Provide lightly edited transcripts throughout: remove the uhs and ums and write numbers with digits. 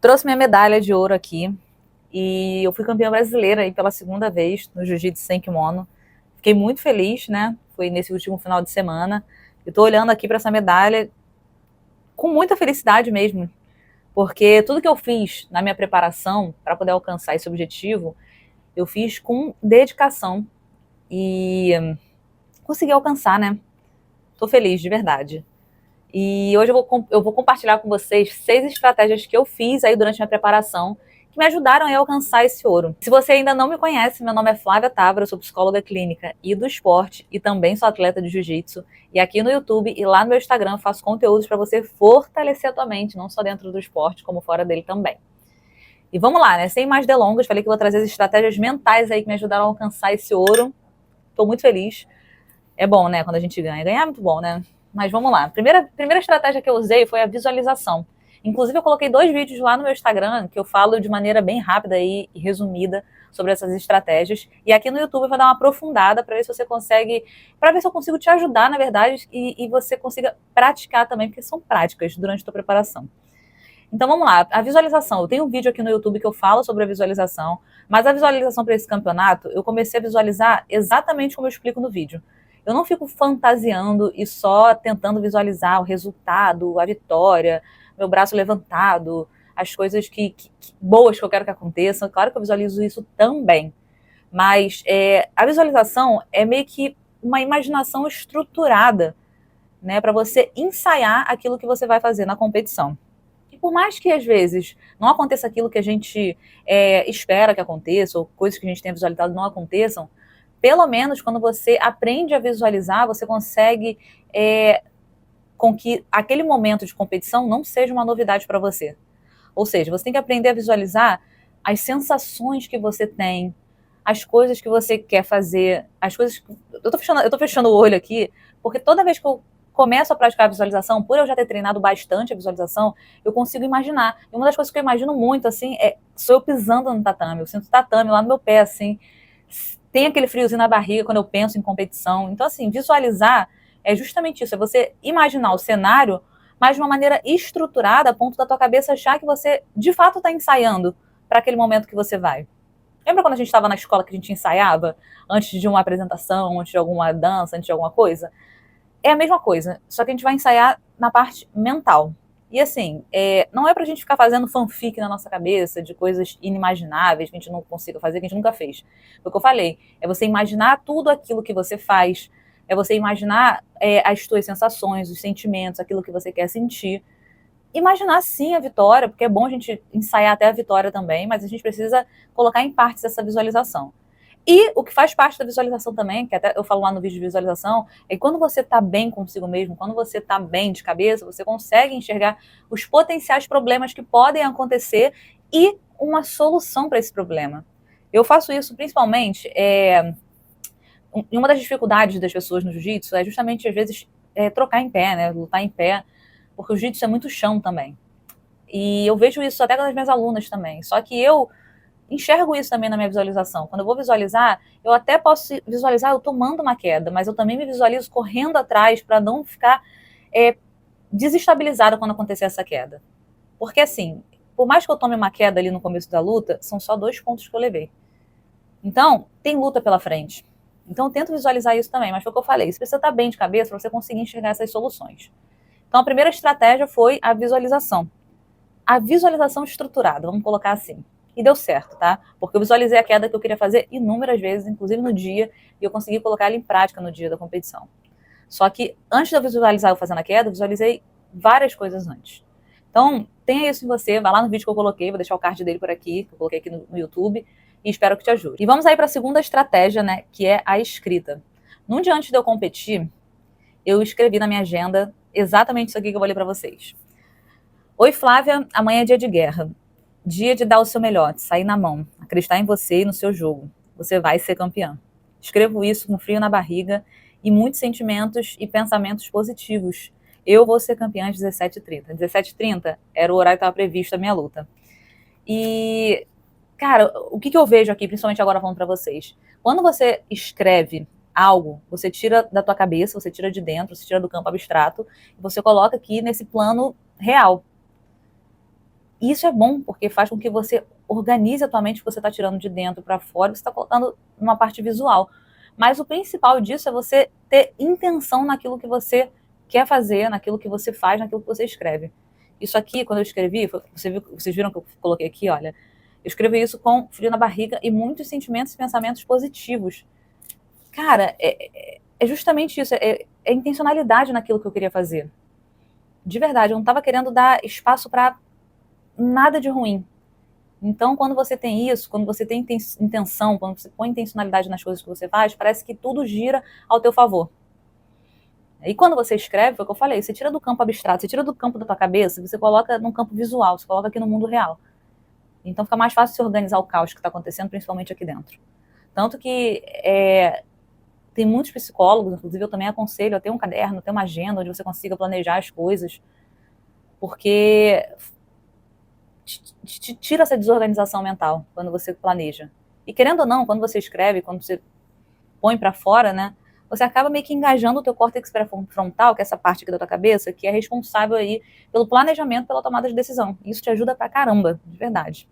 Trouxe minha medalha de ouro aqui e eu fui campeã brasileira aí pela segunda vez no jiu-jitsu sem kimono. Fiquei muito feliz, né? Foi nesse último final de semana. Eu tô olhando aqui para essa medalha com muita felicidade mesmo, porque tudo que eu fiz na minha preparação para poder alcançar esse objetivo, eu fiz com dedicação e consegui alcançar, né? Tô feliz, de verdade. E hoje eu vou compartilhar com vocês 6 estratégias que eu fiz aí durante a minha preparação que me ajudaram a alcançar esse ouro. Se você ainda não me conhece, meu nome é Flávia Távora, eu sou psicóloga clínica e do esporte e também sou atleta de jiu-jitsu. E aqui no YouTube e lá no meu Instagram eu faço conteúdos para você fortalecer a tua mente, não só dentro do esporte, como fora dele também. E vamos lá, né? Sem mais delongas, falei que eu vou trazer as estratégias mentais aí que me ajudaram a alcançar esse ouro. Estou muito feliz. É bom, né, quando a gente ganha. Ganhar é muito bom, né? Mas vamos lá. Primeira estratégia que eu usei foi a visualização. Inclusive, eu coloquei 2 vídeos lá no meu Instagram que eu falo de maneira bem rápida e resumida sobre essas estratégias. E aqui no YouTube eu vou dar uma aprofundada para ver se você consegue, para ver se eu consigo te ajudar, na verdade, e você consiga praticar também, porque são práticas durante a tua preparação. Então vamos lá, a visualização. Eu tenho um vídeo aqui no YouTube que eu falo sobre a visualização, mas a visualização para esse campeonato, eu comecei a visualizar exatamente como eu explico no vídeo. Eu não fico fantasiando e só tentando visualizar o resultado, a vitória, meu braço levantado, as coisas boas que eu quero que aconteçam. Claro que eu visualizo isso também, mas a visualização é meio que uma imaginação estruturada, né, para você ensaiar aquilo que você vai fazer na competição. E por mais que às vezes não aconteça aquilo que a gente espera que aconteça, ou coisas que a gente tenha visualizado não aconteçam, pelo menos quando você aprende a visualizar, você consegue com que aquele momento de competição não seja uma novidade para você. Ou seja, você tem que aprender a visualizar as sensações que você tem, as coisas que você quer fazer, as coisas que... Eu tô fechando o olho aqui, porque toda vez que eu começo a praticar a visualização, por eu já ter treinado bastante a visualização, eu consigo imaginar. E uma das coisas que eu imagino muito, assim, sou eu pisando no tatame. Eu sinto o tatame lá no meu pé, assim. Tem aquele friozinho na barriga quando eu penso em competição. Então, assim, visualizar é justamente isso. É você imaginar o cenário, mas de uma maneira estruturada, a ponto da tua cabeça achar que você, de fato, está ensaiando para aquele momento que você vai. Lembra quando a gente estava na escola que a gente ensaiava antes de uma apresentação, antes de alguma dança, antes de alguma coisa? É a mesma coisa, só que a gente vai ensaiar na parte mental. E assim, não é pra gente ficar fazendo fanfic na nossa cabeça de coisas inimagináveis que a gente não consiga fazer, que a gente nunca fez. Foi o que eu falei, é você imaginar tudo aquilo que você faz, é você imaginar as tuas sensações, os sentimentos, aquilo que você quer sentir. Imaginar sim a vitória, porque é bom a gente ensaiar até a vitória também, mas a gente precisa colocar em partes essa visualização. E o que faz parte da visualização também, que até eu falo lá no vídeo de visualização, é que quando você está bem consigo mesmo, quando você está bem de cabeça, você consegue enxergar os potenciais problemas que podem acontecer e uma solução para esse problema. Eu faço isso principalmente, uma das dificuldades das pessoas no jiu-jitsu é justamente, às vezes, trocar em pé, né, lutar em pé, porque o jiu-jitsu é muito chão também. E eu vejo isso até com as minhas alunas também. Só que eu enxergo isso também na minha visualização. Quando eu vou visualizar, eu até posso visualizar eu tomando uma queda, mas eu também me visualizo correndo atrás para não ficar desestabilizada quando acontecer essa queda. Porque assim, por mais que eu tome uma queda ali no começo da luta, são só 2 pontos que eu levei. Então, tem luta pela frente. Então, eu tento visualizar isso também, mas foi o que eu falei, você precisa estar bem de cabeça para você conseguir enxergar essas soluções. Então, a primeira estratégia foi a visualização. A visualização estruturada, vamos colocar assim. E deu certo, tá? Porque eu visualizei a queda que eu queria fazer inúmeras vezes, inclusive no dia, e eu consegui colocar ela em prática no dia da competição. Só que antes de eu visualizar eu fazendo a queda, eu visualizei várias coisas antes. Então, tenha isso em você, vai lá no vídeo que eu coloquei, vou deixar o card dele por aqui, que eu coloquei aqui no YouTube, e espero que te ajude. E vamos aí para a segunda estratégia, né, que é a escrita. Num dia antes de eu competir, eu escrevi na minha agenda exatamente isso aqui que eu vou ler para vocês. Oi, Flávia, amanhã é dia de guerra. Dia de dar o seu melhor, de sair na mão, acreditar em você e no seu jogo. Você vai ser campeã. Escrevo isso com frio na barriga e muitos sentimentos e pensamentos positivos. Eu vou ser campeã às 17h30. 17h30 era o horário que estava previsto da minha luta. E, cara, o que eu vejo aqui, principalmente agora falando para vocês? Quando você escreve algo, você tira da tua cabeça, você tira de dentro, você tira do campo abstrato, e você coloca aqui nesse plano real. E isso é bom, porque faz com que você organize a tua mente, que você está tirando de dentro para fora, você está colocando numa parte visual. Mas o principal disso é você ter intenção naquilo que você quer fazer, naquilo que você faz, naquilo que você escreve. Isso aqui, quando eu escrevi, vocês viram que eu coloquei aqui, olha, eu escrevi isso com frio na barriga e muitos sentimentos e pensamentos positivos. Cara, é justamente isso, é intencionalidade naquilo que eu queria fazer. De verdade, eu não estava querendo dar espaço para nada de ruim. Então, quando você tem isso, quando você tem intenção, quando você põe intencionalidade nas coisas que você faz, parece que tudo gira ao teu favor. E quando você escreve, foi o que eu falei, você tira do campo abstrato, você tira do campo da tua cabeça, você coloca num campo visual, você coloca aqui no mundo real. Então fica mais fácil se organizar o caos que está acontecendo, principalmente aqui dentro. Tanto que tem muitos psicólogos, inclusive eu também aconselho a ter um caderno, ter uma agenda onde você consiga planejar as coisas, porque te tira essa desorganização mental quando você planeja. E querendo ou não, quando você escreve, quando você põe para fora, né, você acaba meio que engajando o teu córtex pré-frontal, que é essa parte aqui da tua cabeça, que é responsável aí pelo planejamento, pela tomada de decisão. Isso te ajuda pra caramba, de verdade.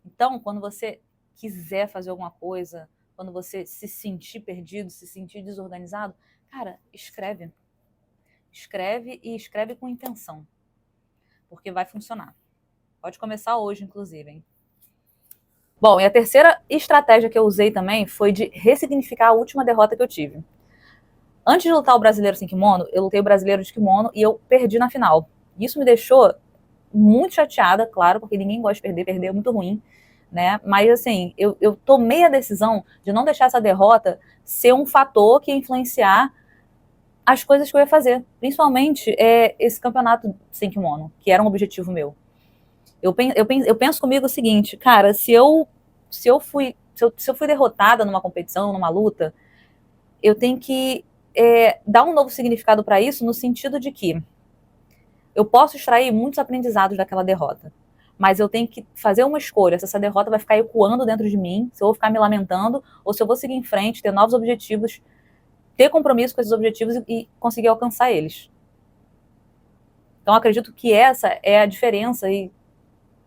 Então, quando você quiser fazer alguma coisa, quando você se sentir perdido, se sentir desorganizado, cara, escreve. Escreve e escreve com intenção, porque vai funcionar. Pode começar hoje, inclusive, hein? Bom, e a terceira estratégia que eu usei também foi de ressignificar a última derrota que eu tive. Antes de lutar o brasileiro sem kimono, eu lutei o brasileiro de kimono e eu perdi na final. Isso me deixou muito chateada, claro, porque ninguém gosta de perder é muito ruim, né? Mas assim, eu tomei a decisão de não deixar essa derrota ser um fator que ia influenciar as coisas que eu ia fazer. Principalmente esse campeonato sem kimono, que era um objetivo meu. Eu penso comigo o seguinte, cara, se eu fui derrotada numa competição, numa luta, eu tenho que dar um novo significado para isso, no sentido de que eu posso extrair muitos aprendizados daquela derrota, mas eu tenho que fazer uma escolha se essa derrota vai ficar ecoando dentro de mim, se eu vou ficar me lamentando, ou se eu vou seguir em frente, ter novos objetivos, ter compromisso com esses objetivos e conseguir alcançar eles. Então, acredito que essa é a diferença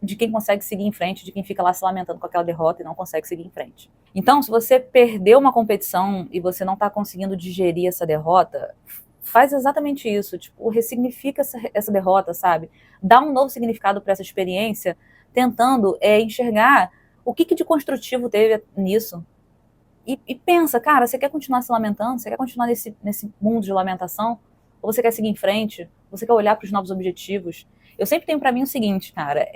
de quem consegue seguir em frente, de quem fica lá se lamentando com aquela derrota e não consegue seguir em frente. Então, se você perdeu uma competição e você não está conseguindo digerir essa derrota, faz exatamente isso, tipo, ressignifica essa derrota, sabe? Dá um novo significado para essa experiência, tentando enxergar o que de construtivo teve nisso. E pensa, cara, você quer continuar se lamentando? Você quer continuar nesse mundo de lamentação? Ou você quer seguir em frente? Você quer olhar para os novos objetivos? Eu sempre tenho para mim o seguinte, cara,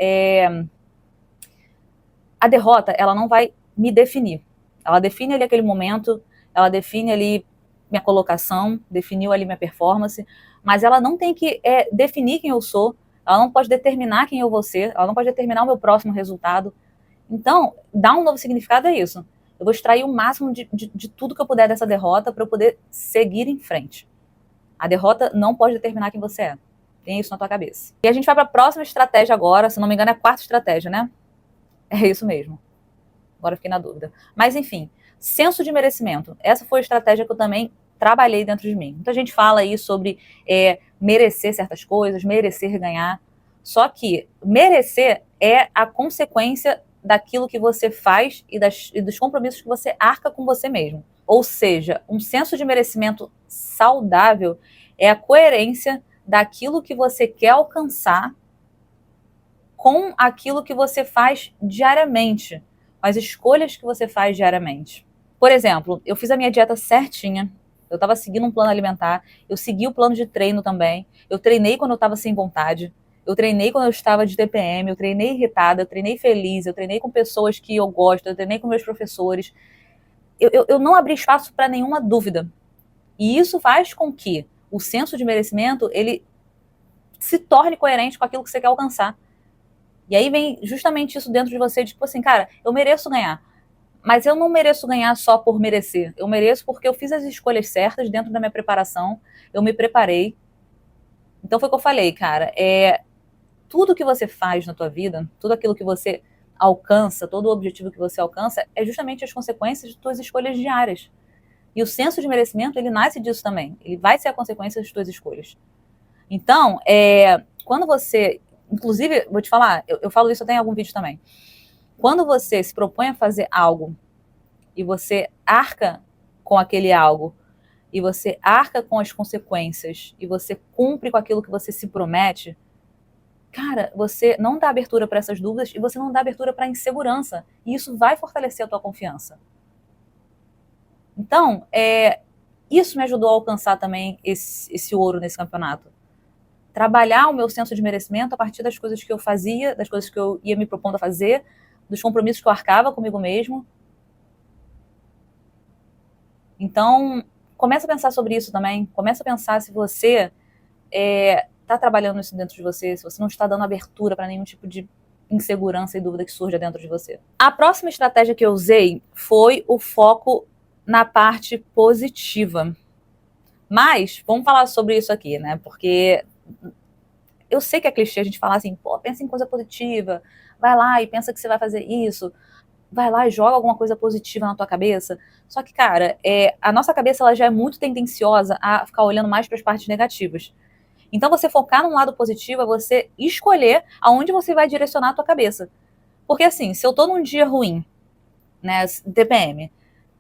a derrota, ela não vai me definir. Ela define ali aquele momento, ela define ali minha colocação, definiu ali minha performance, mas ela não tem que definir quem eu sou, ela não pode determinar quem eu vou ser, ela não pode determinar o meu próximo resultado. Então, dar um novo significado é isso. Eu vou extrair o máximo de tudo que eu puder dessa derrota para eu poder seguir em frente. A derrota não pode determinar quem você é. Tem isso na tua cabeça. E a gente vai para a próxima estratégia agora, se não me engano é a quarta estratégia, né? É isso mesmo. Agora eu fiquei na dúvida. Mas enfim, senso de merecimento. Essa foi a estratégia que eu também trabalhei dentro de mim. Muita gente fala aí sobre merecer certas coisas, merecer ganhar. Só que merecer é a consequência daquilo que você faz e dos compromissos que você arca com você mesmo. Ou seja, um senso de merecimento saudável é a coerência daquilo que você quer alcançar com aquilo que você faz diariamente, com as escolhas que você faz diariamente. Por exemplo, eu fiz a minha dieta certinha, eu estava seguindo um plano alimentar, eu segui o plano de treino também, eu treinei quando eu estava sem vontade, eu treinei quando eu estava de TPM, eu treinei irritada, eu treinei feliz, eu treinei com pessoas que eu gosto, eu treinei com meus professores. Eu não abri espaço para nenhuma dúvida. E isso faz com que o senso de merecimento, ele se torne coerente com aquilo que você quer alcançar. E aí vem justamente isso dentro de você, de tipo assim, cara, eu mereço ganhar. Mas eu não mereço ganhar só por merecer. Eu mereço porque eu fiz as escolhas certas dentro da minha preparação, eu me preparei. Então foi o que eu falei, cara, tudo que você faz na tua vida, tudo aquilo que você alcança, todo o objetivo que você alcança, é justamente as consequências de tuas escolhas diárias. E o senso de merecimento, ele nasce disso também. Ele vai ser a consequência das tuas escolhas. Então, quando você Inclusive, vou te falar, eu falo isso até em algum vídeo também. Quando você se propõe a fazer algo e você arca com aquele algo, e você arca com as consequências, e você cumpre com aquilo que você se promete, cara, você não dá abertura para essas dúvidas e você não dá abertura para a insegurança. E isso vai fortalecer a tua confiança. Então, isso me ajudou a alcançar também esse ouro nesse campeonato. Trabalhar o meu senso de merecimento a partir das coisas que eu fazia, das coisas que eu ia me propondo a fazer, dos compromissos que eu arcava comigo mesmo. Então, começa a pensar sobre isso também. Começa a pensar se você está trabalhando isso dentro de você, se você não está dando abertura para nenhum tipo de insegurança e dúvida que surja dentro de você. A próxima estratégia que eu usei foi o foco na parte positiva. Mas, vamos falar sobre isso aqui, né? Porque eu sei que é clichê a gente falar assim, pô, pensa em coisa positiva, vai lá e pensa que você vai fazer isso, vai lá e joga alguma coisa positiva na tua cabeça. Só que, cara, a nossa cabeça ela já é muito tendenciosa a ficar olhando mais para as partes negativas. Então, você focar num lado positivo é você escolher aonde você vai direcionar a tua cabeça. Porque, assim, se eu tô num dia ruim, né, TPM,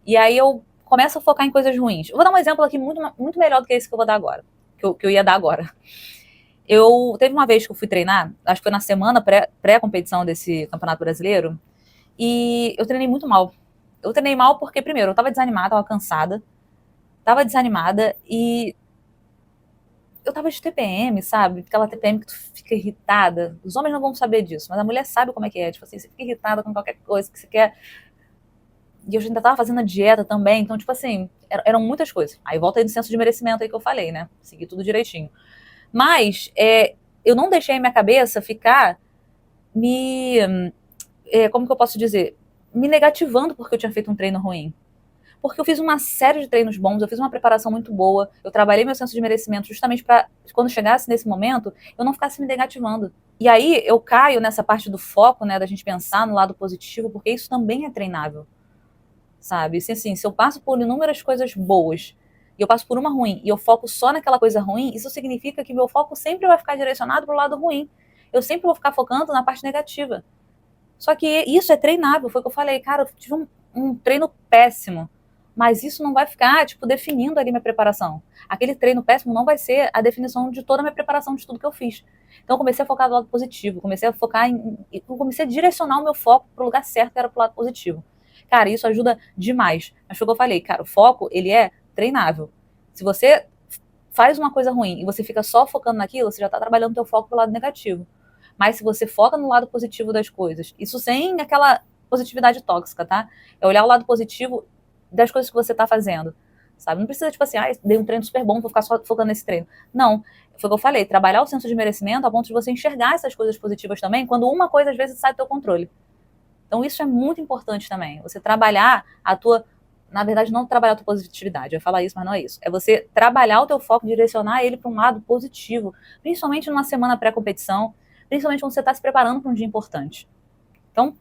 e aí eu começo a focar em coisas ruins. Eu vou dar um exemplo aqui muito, muito melhor do que esse que eu vou dar agora, que eu ia dar agora. Teve uma vez que eu fui treinar, acho que foi na semana pré-competição desse Campeonato Brasileiro, e eu treinei muito mal. Eu treinei mal porque, primeiro, eu tava desanimada, tava cansada, tava desanimada e eu tava de TPM, sabe? Aquela TPM que tu fica irritada. Os homens não vão saber disso, mas a mulher sabe como é que é. Tipo assim, você fica irritada com qualquer coisa que você quer. E eu ainda tava fazendo a dieta também, então, tipo assim, eram muitas coisas. Aí volta aí no senso de merecimento aí que eu falei, né? Segui tudo direitinho. Mas eu não deixei a minha cabeça ficar me. Como que eu posso dizer? Me negativando porque eu tinha feito um treino ruim. Porque eu fiz uma série de treinos bons, eu fiz uma preparação muito boa, eu trabalhei meu senso de merecimento justamente para, quando chegasse nesse momento, eu não ficasse me negativando. E aí eu caio nessa parte do foco, né, da gente pensar no lado positivo, porque isso também é treinável, sabe? Se eu passo por inúmeras coisas boas e eu passo por uma ruim e eu foco só naquela coisa ruim, isso significa que meu foco sempre vai ficar direcionado para o lado ruim. Eu sempre vou ficar focando na parte negativa. Só que isso é treinável, foi o que eu falei, cara, eu tive um treino péssimo, mas isso não vai ficar, tipo, definindo ali minha preparação. Aquele treino péssimo não vai ser a definição de toda a minha preparação de tudo que eu fiz. Então eu comecei a focar no lado positivo, comecei a focar comecei a direcionar o meu foco para o lugar certo, que era pro lado positivo. Cara, isso ajuda demais. Mas foi o que eu falei, cara, o foco, ele é treinável. Se você faz uma coisa ruim e você fica só focando naquilo, você já está trabalhando o teu foco pro lado negativo. Mas se você foca no lado positivo das coisas, isso sem aquela positividade tóxica, tá? É olhar o lado positivo das coisas que você tá fazendo, sabe? Não precisa, tipo assim, dei um treino super bom, vou ficar só focando nesse treino. Não, foi o que eu falei, trabalhar o senso de merecimento a ponto de você enxergar essas coisas positivas também, quando uma coisa às vezes sai do teu controle. Então isso é muito importante também, você trabalhar a tua, na verdade não trabalhar a tua positividade, eu ia falar isso, mas não é isso. É você trabalhar o teu foco, direcionar ele para um lado positivo, principalmente numa semana pré-competição, principalmente quando você está se preparando para um dia importante. Então,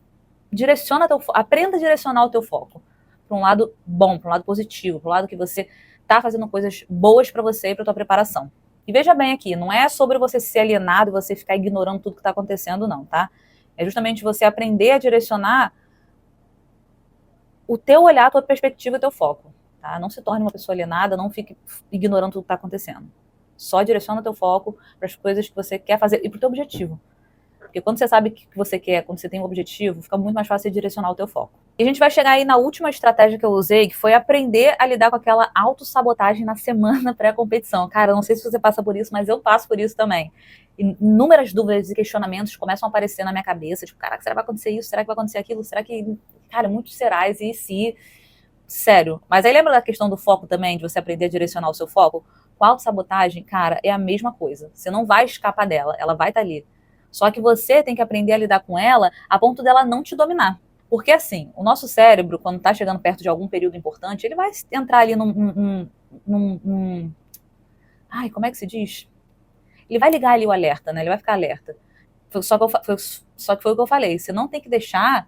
aprenda a direcionar o teu foco para um lado bom, para um lado positivo, para um lado que você está fazendo coisas boas para você e para tua preparação. E veja bem aqui, não é sobre você ser alienado e você ficar ignorando tudo que está acontecendo, não, tá? É justamente você aprender a direcionar o teu olhar, a tua perspectiva e o teu foco, tá? Não se torne uma pessoa alienada, não fique ignorando tudo que está acontecendo. Só direciona o teu foco para as coisas que você quer fazer e para o teu objetivo. Porque quando você sabe o que você quer, quando você tem um objetivo, fica muito mais fácil de direcionar o teu foco. E a gente vai chegar aí na última estratégia que eu usei, que foi aprender a lidar com aquela autossabotagem na semana pré-competição. Cara, eu não sei se você passa por isso, mas eu passo por isso também. Inúmeras dúvidas e questionamentos começam a aparecer na minha cabeça, tipo, caraca, será que vai acontecer isso? Será que vai acontecer aquilo? Será que... Cara, muitos serais e se... Sério. Mas aí lembra da questão do foco também, de você aprender a direcionar o seu foco? Com a autossabotagem, cara, é a mesma coisa. Você não vai escapar dela, ela vai estar ali. Só que você tem que aprender a lidar com ela a ponto dela não te dominar. Porque assim, o nosso cérebro, quando está chegando perto de algum período importante, ele vai entrar ali ai, como é que se diz? Ele vai ligar ali o alerta, né? Ele vai ficar alerta. Só que foi o que eu falei. Você não tem que deixar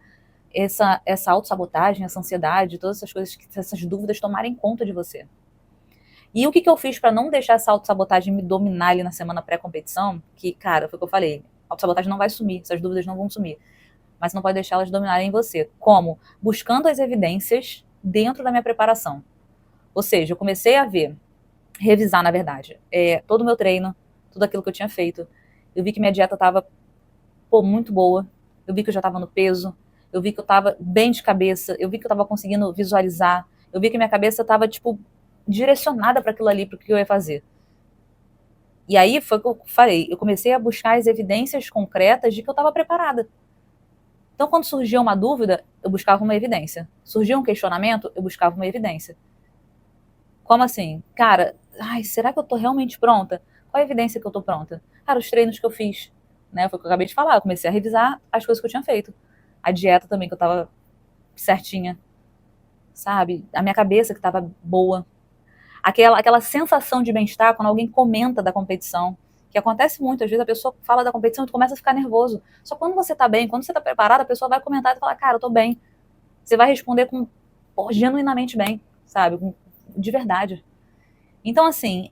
essa autossabotagem, essa ansiedade, todas essas coisas, essas dúvidas tomarem conta de você. E o que eu fiz para não deixar essa autossabotagem me dominar ali na semana pré-competição? Que, cara, foi o que eu falei. A autossabotagem não vai sumir, essas dúvidas não vão sumir. Mas você não pode deixar elas dominarem você. Como? Buscando as evidências dentro da minha preparação. Ou seja, eu comecei a revisar, na verdade, todo o meu treino, tudo aquilo que eu tinha feito. Eu vi que minha dieta estava muito boa. Eu vi que eu já estava no peso. Eu vi que eu estava bem de cabeça. Eu vi que eu estava conseguindo visualizar. Eu vi que minha cabeça estava, tipo, direcionada para aquilo ali, para o que eu ia fazer. E aí foi o que eu falei. Eu comecei a buscar as evidências concretas de que eu estava preparada. Então, quando surgia uma dúvida, eu buscava uma evidência. Surgia um questionamento, eu buscava uma evidência. Como assim? Cara, será que eu tô realmente pronta? Qual a evidência que eu tô pronta? Cara, os treinos que eu fiz, né? Foi o que eu acabei de falar. Eu comecei a revisar as coisas que eu tinha feito. A dieta também, que eu tava certinha, sabe? A minha cabeça que tava boa. Aquela sensação de bem-estar quando alguém comenta da competição, que acontece muito, às vezes a pessoa fala da competição e tu começa a ficar nervoso. Só quando você tá bem, quando você tá preparado, a pessoa vai comentar e falar, cara, eu tô bem. Você vai responder genuinamente bem, sabe? De verdade. Então, assim,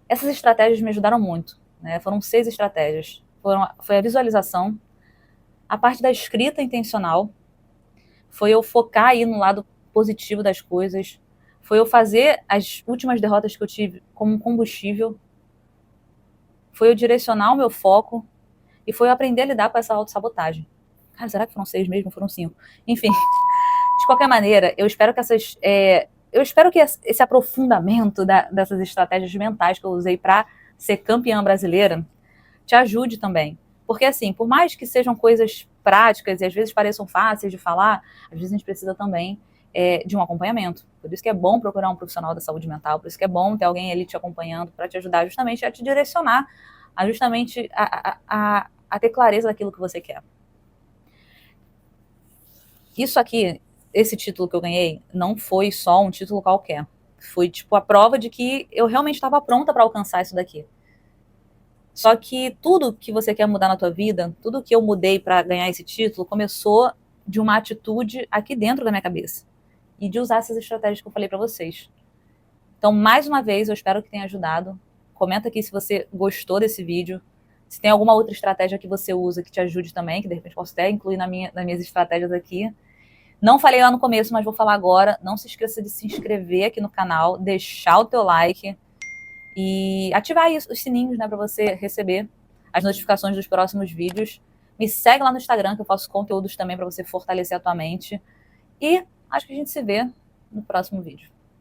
essas estratégias me ajudaram muito, né? Foram 6 estratégias. Foi a visualização, a parte da escrita intencional, foi eu focar aí no lado positivo das coisas, foi eu fazer as últimas derrotas que eu tive como um combustível, foi eu direcionar o meu foco e foi eu aprender a lidar com essa autossabotagem. Cara, será que foram 6 mesmo? Foram 5. Enfim, de qualquer maneira, eu espero que esse aprofundamento dessas estratégias mentais que eu usei para ser campeã brasileira te ajude também. Porque, assim, por mais que sejam coisas práticas e às vezes pareçam fáceis de falar, às vezes a gente precisa também de um acompanhamento. Por isso que é bom procurar um profissional da saúde mental, por isso que é bom ter alguém ali te acompanhando para te ajudar justamente a te direcionar, a ter clareza daquilo que você quer. Isso aqui, esse título que eu ganhei, não foi só um título qualquer. Foi, tipo, a prova de que eu realmente estava pronta para alcançar isso daqui. Só que tudo que você quer mudar na tua vida, tudo que eu mudei para ganhar esse título, começou de uma atitude aqui dentro da minha cabeça. E de usar essas estratégias que eu falei para vocês. Então, mais uma vez, eu espero que tenha ajudado. Comenta aqui se você gostou desse vídeo. Se tem alguma outra estratégia que você usa que te ajude também, que de repente posso até incluir nas minhas estratégias aqui. Não falei lá no começo, mas vou falar agora. Não se esqueça de se inscrever aqui no canal, deixar o teu like e ativar aí os sininhos, né, para você receber as notificações dos próximos vídeos. Me segue lá no Instagram, que eu faço conteúdos também para você fortalecer a tua mente. E acho que a gente se vê no próximo vídeo.